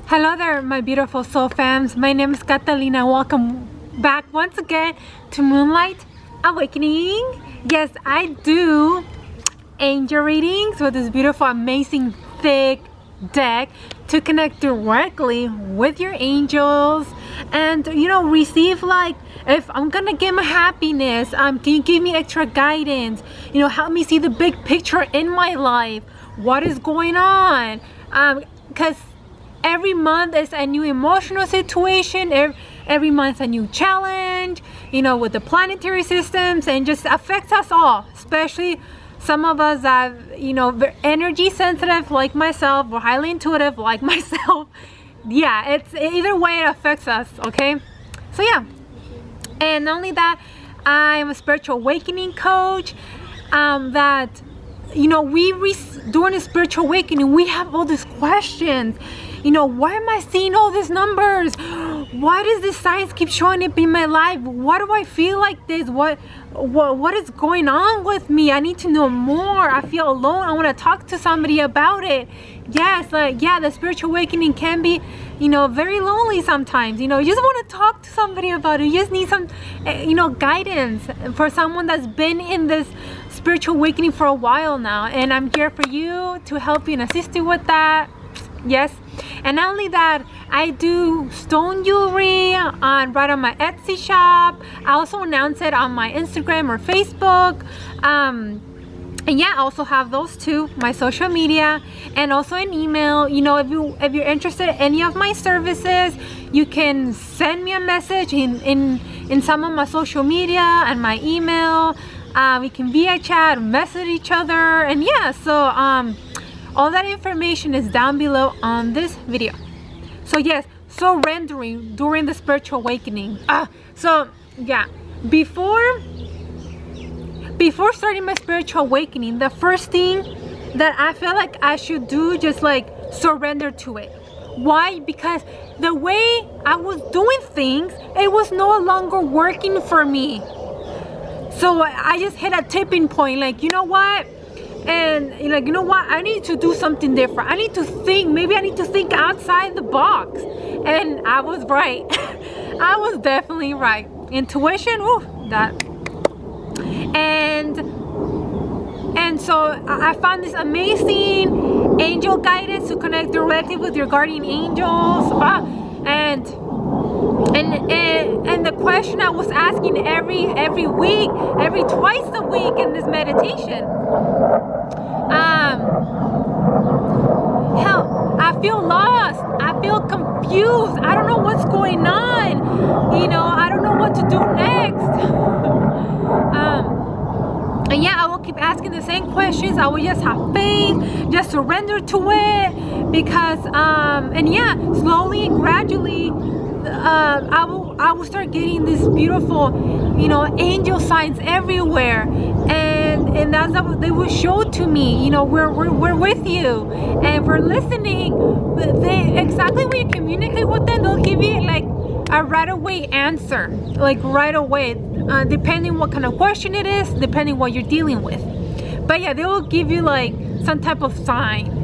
Hello there, my beautiful soul fams. My name is Catalina. Welcome back once again to Moonlight Awakening. Yes, I do angel readings with this beautiful, amazing, thick deck to connect directly with your angels and receive, like, if I'm gonna give my happiness, can you give me extra guidance, help me see the big picture in my life, what is going on, because every month is a new emotional situation, every month a new challenge, with the planetary systems, and just affects us all, especially some of us that, very energy sensitive like myself, or highly intuitive like myself. Yeah, it's either way it affects us, okay? So yeah, and not only that, I'm a spiritual awakening coach, that, during a spiritual awakening, we have all these questions. Why am I seeing all these numbers? Why does this science keep showing up in my life? Why do I feel like this? What is going on with me? I need to know more. I feel alone. I want to talk to somebody about it. Yes, the spiritual awakening can be, very lonely sometimes. You just want to talk to somebody about it. You just need some, guidance for someone that's been in this spiritual awakening for a while now. And I'm here for you to help you and assist you with that. Yes, and not only that, I do stone jewelry right on my Etsy shop. I also announce it on my Instagram or Facebook, and yeah, I also have those too, my social media, and also an email. If you're interested in any of my services, you can send me a message in some of my social media and my email. We can via chat, message each other, and yeah, so all that information is down below on this video. So yes, surrendering during the spiritual awakening. So yeah, before starting my spiritual awakening, the first thing that I feel like I should do, just like surrender to it. Why? Because the way I was doing things, it was no longer working for me. So I just hit a tipping point, like, you know what? And like, you know what, I need to do something different. I need to think, maybe I need to think outside the box. And I was right. I was definitely right. Intuition, that. And so I found this amazing angel guidance to connect directly with your guardian angels. And the question I was asking every week, twice a week in this meditation, help, I feel lost, I feel confused, I don't know what's going on, I don't know what to do next. And yeah, I will keep asking the same questions. I will just have faith, just surrender to it, because and yeah, slowly and gradually, I will start getting this beautiful, angel signs everywhere, and that's what they will show to me. We're with you, and we're listening. Exactly when you communicate with them, they'll give you like a right away answer, like right away, depending what kind of question it is, depending what you're dealing with. But yeah, they will give you like some type of sign.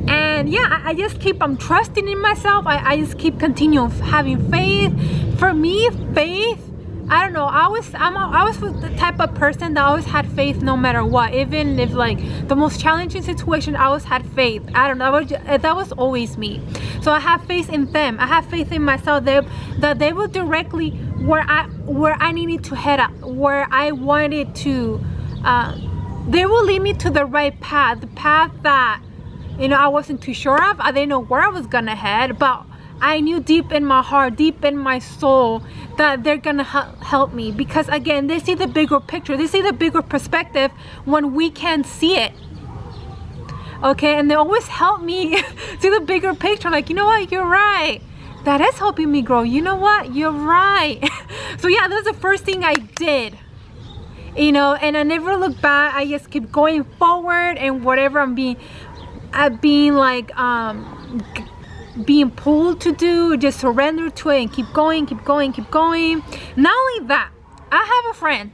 And yeah, I just keep trusting in myself. I just keep continuing having faith. For me, faith, I don't know, I was the type of person that always had faith no matter what. Even if like the most challenging situation, I always had faith. I don't know, that was always me. So I have faith in them. I have faith in myself that they will directly where I needed to head up, where I wanted to. They will lead me to the right path, the path that I wasn't too sure of. I didn't know where I was gonna head, but I knew deep in my heart, deep in my soul, that they're gonna help me, because again, they see the bigger picture, they see the bigger perspective when we can't see it. Okay, and they always help me see the bigger picture, like, you know what, you're right, that is helping me grow, you know what, you're right. So yeah, that's the first thing I did, and I never look back. I just keep going forward, and whatever I'm being pulled to do, just surrender to it and keep going. Not only that, I have a friend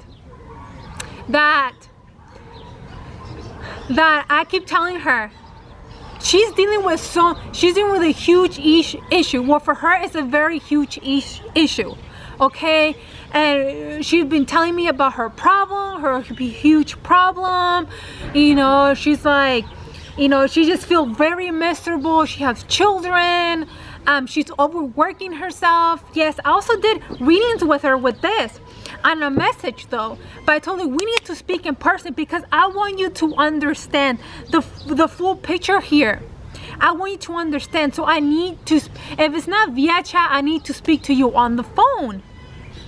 that I keep telling her, she's dealing with a huge issue. Well, for her, it's a very huge issue. Okay, and she's been telling me about her problem, her huge problem. You know, she's like, you know, she just feels very miserable. She has children. She's overworking herself. Yes, I also did readings with her with this on a message though, but I told her we need to speak in person because I want you to understand the full picture here. I want you to understand. So I need to, if it's not via chat, I need to speak to you on the phone.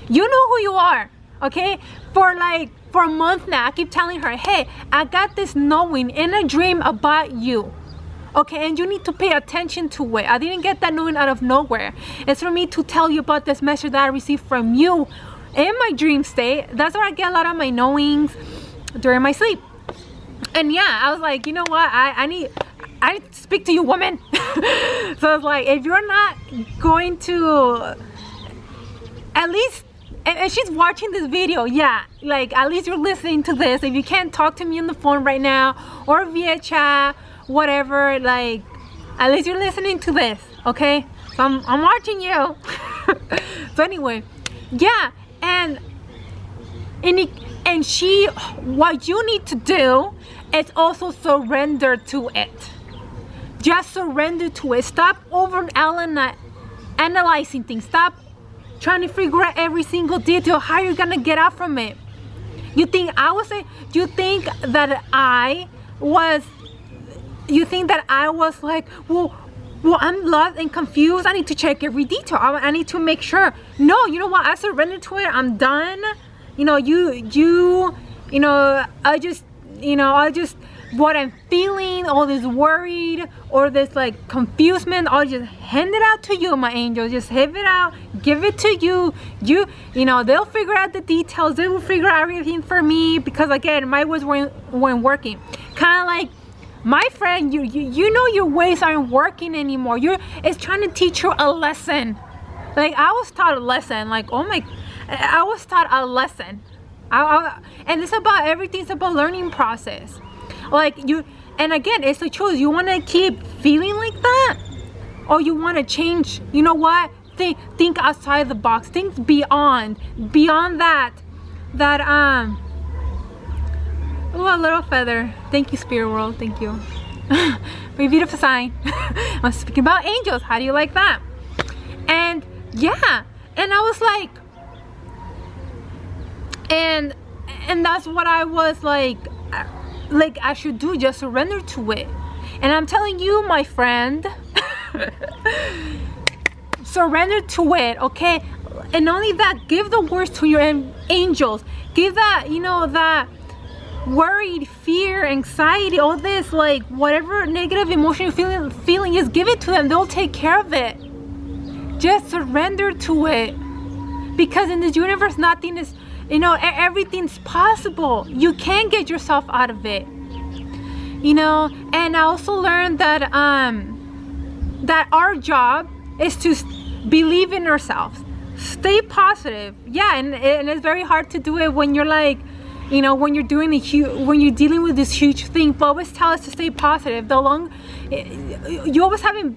You know who you are, okay? For a month now, I keep telling her, hey, I got this knowing in a dream about you. Okay, and you need to pay attention to it. I didn't get that knowing out of nowhere. It's for me to tell you about this message that I received from you in my dream state. That's where I get a lot of my knowings during my sleep. And yeah, I was like, you know what? I need to speak to you, woman. So I was like, if you're not going to at least, and she's watching this video, yeah, like at least you're listening to this. If you can't talk to me on the phone right now or via chat, whatever, like at least you're listening to this, okay? So I'm watching you. So anyway, yeah, and she, what you need to do is also surrender to it. Just surrender to it. Stop over analyzing things. Stop trying to figure out every single detail, how you're gonna get out from it. You think that I was like, well, I'm lost and confused. I need to check every detail. I need to make sure. No, you know what? I surrendered to it. I'm done. You know, what I'm feeling, all this worried or this like confusement, I'll just hand it out to you, my angel. Just have it out, give it to you. You know, they'll figure out the details. They will figure out everything for me because again, my words weren't working. Kind of like my friend, you know your ways aren't working anymore. It's trying to teach you a lesson. Like I was taught a lesson. Like I was taught a lesson. And it's about everything's about learning process. Like and again, it's a choice. You want to keep feeling like that, or you want to change. You know what? Think outside the box. Think beyond that. Oh, a little feather. Thank you, Spirit World. Thank you. Very beautiful sign. I'm speaking about angels. How do you like that? And yeah, and I was like, and that's what I was like I should do, just surrender to it. And I'm telling you, my friend, surrender to it, okay? And not only that, give the words to your angels. Give that, you know, that worried, fear, anxiety, all this, like whatever negative emotion you're feeling is, give it to them. They'll take care of it. Just surrender to it. Because in this universe, nothing is, you know, everything's possible. You can get yourself out of it. You know, and I also learned that that our job is to believe in ourselves. Stay positive. Yeah, and it's very hard to do it when you're like, you know, when you're doing when you're dealing with this huge thing. But always tell us to stay positive. You always having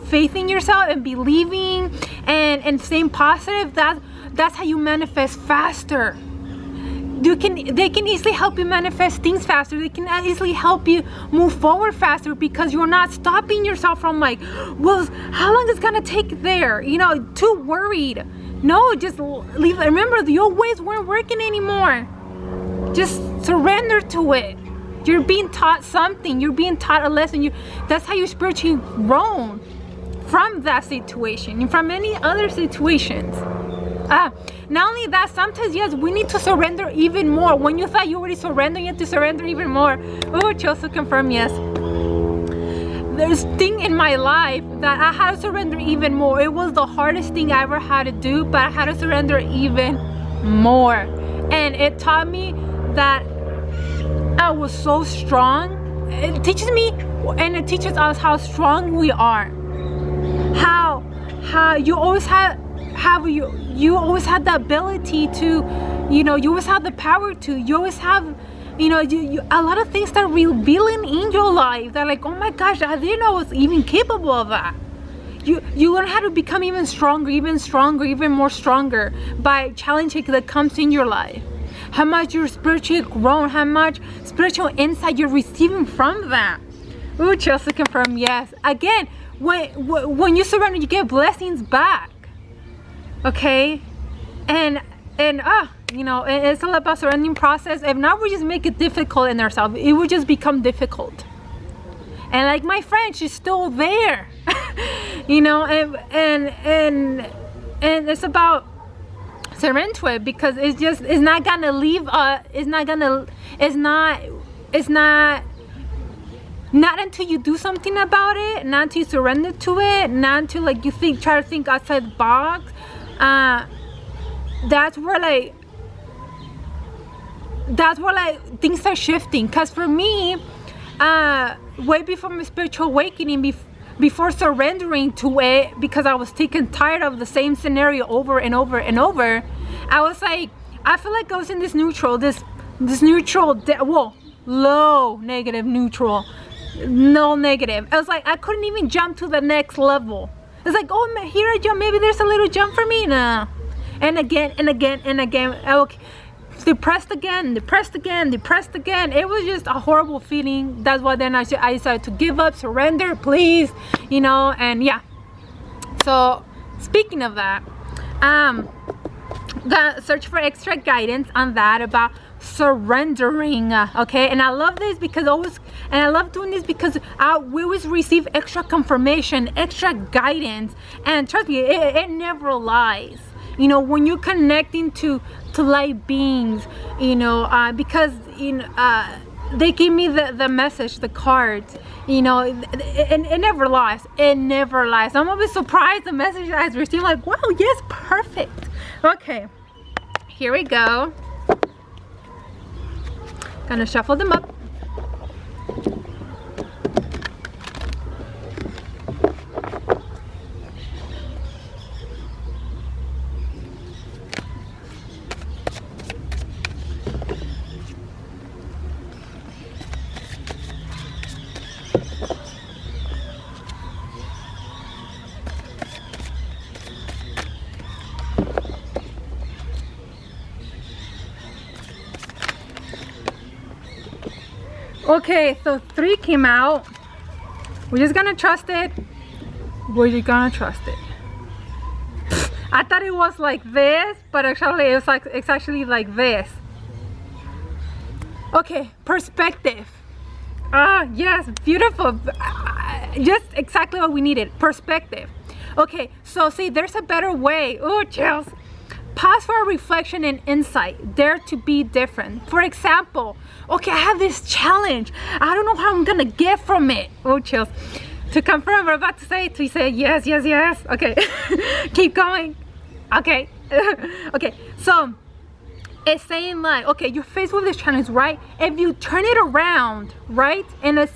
faith in yourself and believing and staying positive. That's how you manifest faster. They can easily help you manifest things faster. They can easily help you move forward faster because you're not stopping yourself from like, well, how long is it gonna take there? You know, too worried. No, just leave. Remember, your ways weren't working anymore. Just surrender to it. You're being taught something. You're being taught a lesson. That's how you spiritually grown from that situation and from any other situations. Not only that, sometimes, yes, we need to surrender even more. When you thought you already surrendered, you have to surrender even more. Oh, chose to confirm, yes. There's a thing in my life that I had to surrender even more. It was the hardest thing I ever had to do, but I had to surrender even more. And it taught me that I was so strong. It teaches me, and it teaches us how strong we are. How you always you always have the ability to, you know, you always have the power to, you always have, a lot of things start revealing in your life. They're like, oh my gosh, I didn't know I was even capable of that. You learn how to become even stronger, even more stronger by challenging that comes in your life. How much you're spiritually grown, how much spiritual insight you're receiving from that. Ooh, Chelsea confirm, yes. Again, when you surrender, you get blessings back. Okay? And it's all about surrendering process. If not, we just make it difficult in ourselves. It will just become difficult. And like my friend, she's still there. And it's about surrender to it, because it's not gonna leave not until you do something about it, not until you surrender to it, not until like you try to think outside the box. That's where things start shifting. Because for me, way before my spiritual awakening, before surrendering to it, because I was sick and tired of the same scenario over and over and over, I was like, I feel like I was in this neutral, low negative neutral, no negative. I was like, I couldn't even jump to the next level. It's like, oh, here I jump, maybe there's a little jump for me now. And again and again and again, depressed again. It was just a horrible feeling. That's why then I decided to give up, surrender, please, and yeah. So speaking of that, the search for extra guidance on that about surrendering, okay? And I love this because I love doing this because we always receive extra confirmation, extra guidance, and trust me, it never lies. When you're connecting to light beings, because they give me the message, the cards, it never lies. I'm always surprised the message I receive, like, wow, yes, perfect. Okay, here we go. Gonna shuffle them up. Okay, so 3 came out. We're just gonna trust it. I thought it was like this, but actually it's actually like this. Okay, perspective. Yes, beautiful. Just exactly what we needed. Perspective. Okay, so see, there's a better way. Oh, chills. Pause for a reflection and insight. Dare to be different. For example, okay, I have this challenge. I don't know how I'm gonna get from it. Oh, chills. To confirm what I'm about to say yes. Okay, keep going. Okay, okay. So it's saying like, okay, you're faced with this challenge, right? If you turn it around, right, and you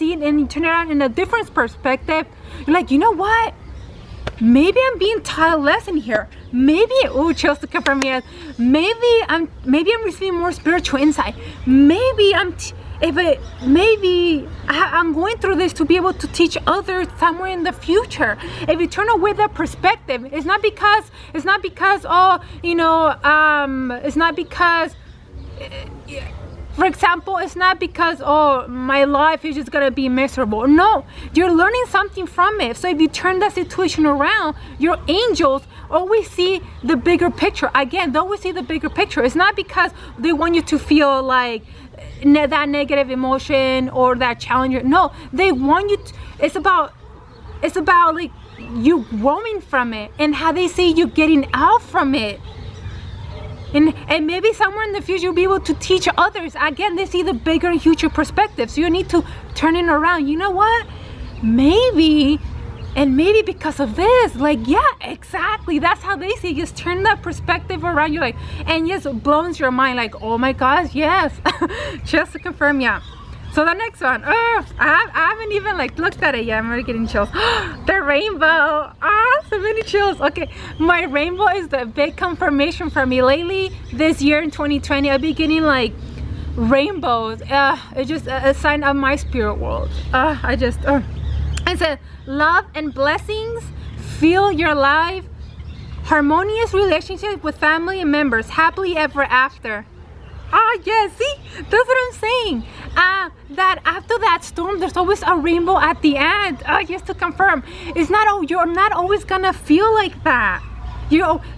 turn it around in a different perspective, you're like, you know what? Maybe I'm being taught a lesson here. Maybe, oh, chills to confirm, yes. Maybe I'm receiving more spiritual insight. Maybe I'm going through this to be able to teach others somewhere in the future. If you turn away that perspective, it's not because for example, it's not because, oh, my life is just gonna be miserable. No, you're learning something from it. So if you turn that situation around, your angels always see the bigger picture. Again, they always see the bigger picture. It's not because they want you to feel like that negative emotion or that challenge. No, they want you to, it's about like you growing from it and how they see you getting out from it. And maybe somewhere in the future you'll be able to teach others. Again, they see the bigger and huger perspective. So you need to turn it around. You know what? Maybe because of this. Like, yeah, exactly. That's how they see it. Just turn that perspective around. You're like, and yes, it blows your mind. Like, oh my gosh, yes. Just to confirm, yeah. So the next one, I haven't even like looked at it yet. I'm already getting chills. The rainbow, so many chills. Okay, my rainbow is the big confirmation for me lately. This year in 2020, I've been getting like rainbows. It's just a sign of my spirit world. It said, love and blessings fill your life. Harmonious relationship with family members, happily ever after. Yes, see, that's what I'm saying. That after that storm, there's always a rainbow at the end. Just to confirm, it's not. You're not always gonna feel like that.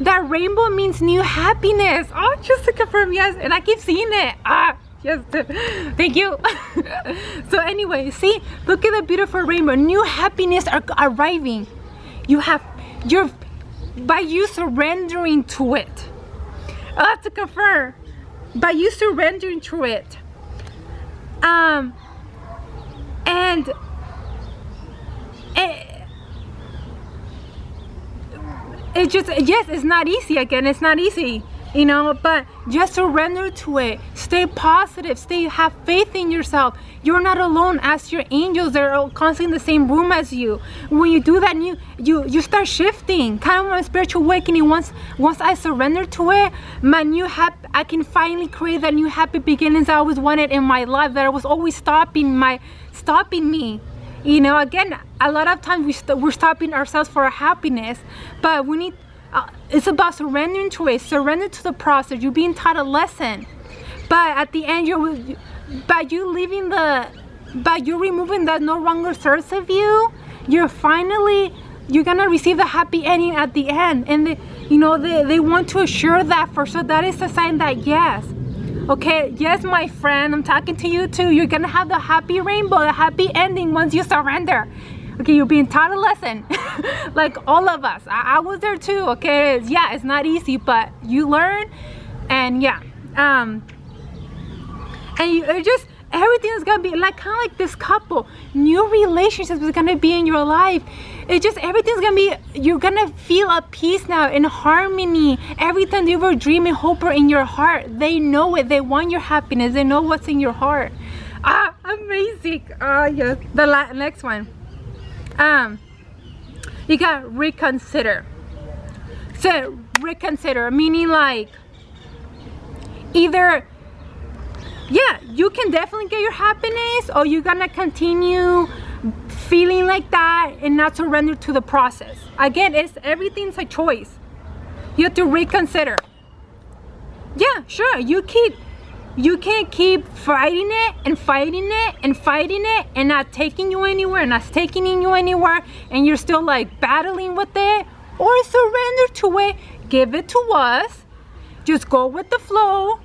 That rainbow means new happiness. Just to confirm, yes, and I keep seeing it. Yes, thank you. So anyway, see, look at the beautiful rainbow. New happiness are arriving. By you surrendering to it. To confirm, by you surrendering to it. And it just, yes, it's not easy. Again, it's not easy, but just surrender to it. Stay positive, have faith in yourself. You're not alone. Ask your angels, they're constantly in the same room as you. When you do that, you start shifting. Kind of my spiritual awakening. Once I surrender to it, I can finally create that new happy beginnings I always wanted in my life, that was always stopping me. Again, a lot of times we're stopping ourselves for our happiness, but we need, it's about surrendering to it. Surrender to the process. You're being taught a lesson, but at the end, by you removing that no longer serves of you, you're gonna receive the happy ending at the end. And they want to assure that so that is a sign that yes. Okay, yes, my friend, I'm talking to you too. You're gonna have the happy rainbow, the happy ending once you surrender. Okay, you're being taught a lesson. Like all of us. I was there too, okay? Yeah, it's not easy, but you learn, and yeah. And everything is gonna be like kind of like this couple. New relationships is gonna be in your life. Everything's gonna be, you're gonna feel a peace now, in harmony. Everything you were dreaming, hope are in your heart. They know it. They want your happiness. They know what's in your heart. Amazing. Yes. The next one. You got reconsider. So reconsider, meaning like either, yeah, you can definitely get your happiness, or you're gonna continue feeling like that and not surrender to the process. Again, everything's a choice. You have to reconsider. Yeah, sure, you can't keep fighting it and fighting it and fighting it and not taking you anywhere, and you're still like battling with it. Or surrender to it, give it to us, just go with the flow.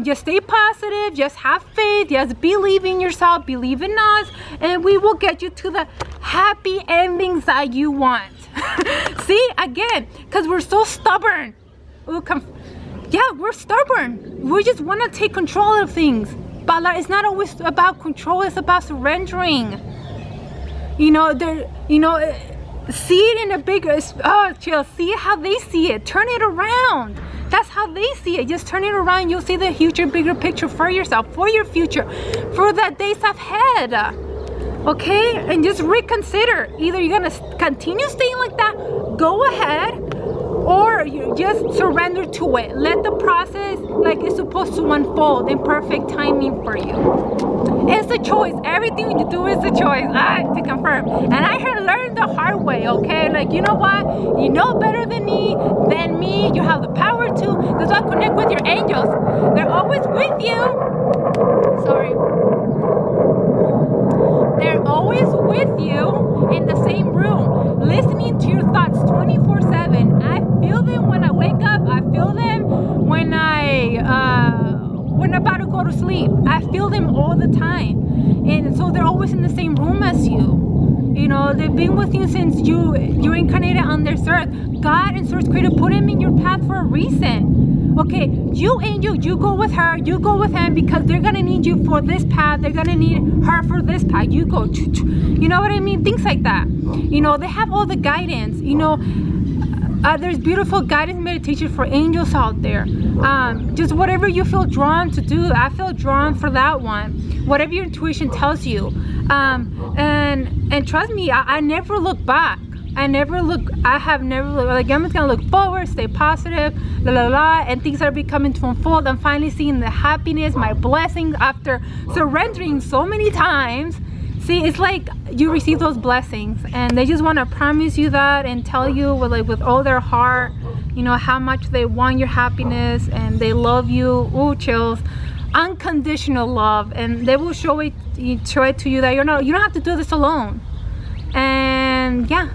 Just stay positive, just have faith, just believe in yourself, believe in us, and we will get you to the happy endings that you want. See, again, because we're so stubborn. Yeah, we're stubborn. We just want to take control of things. But it's not always about control, it's about surrendering. See it in a bigger, chill, see how they see it, turn it around. That's how they see it. Just turn it around. You'll see the future, bigger picture for yourself, for your future, for the days ahead. Okay? And just reconsider. Either you're going to continue staying like that, go ahead, or you just surrender to it. Let the process, like it's supposed to unfold in perfect timing for you. It's a choice. Everything you do is a choice. To confirm. And I had learned the hard way, okay? Like, you know what? You know better than me. You have the power to. That's why connect with your angels. They're always with you. Sorry. They're always with you in the same room, listening to your thoughts 24/7. I feel them when I wake up. I feel them when I'm about to go to sleep. I feel them all the time. And so they're always in the same room as you. They've been with you since you incarnated on this earth. God and Source Creator put him in your path for a reason. Okay, you angel, you go with her, you go with him, because they're gonna need you for this path. They're gonna need her for this path. You go, you know what I mean? Things like that. They have all the guidance. There's beautiful guidance meditation for angels out there. Just whatever you feel drawn to do. I feel drawn for that one. Whatever your intuition tells you. And trust me, I never look back. I have never looked, like, I'm just gonna look forward, stay positive, and things are becoming to unfold. I'm finally seeing the happiness, my blessings after surrendering so many times. See, it's like you receive those blessings, and they just want to promise you that and tell you with all their heart, you know, how much they want your happiness and they love you. Ooh, chills. Unconditional love, and they will show it to you that you don't have to do this alone. And yeah,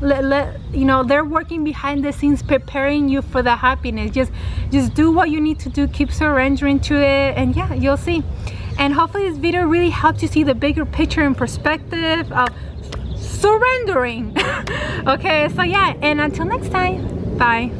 you know, they're working behind the scenes preparing you for the happiness. Just do what you need to do, keep surrendering to it, and yeah, you'll see. And hopefully this video really helped you see the bigger picture and perspective of surrendering. Okay, so yeah, and until next time, bye.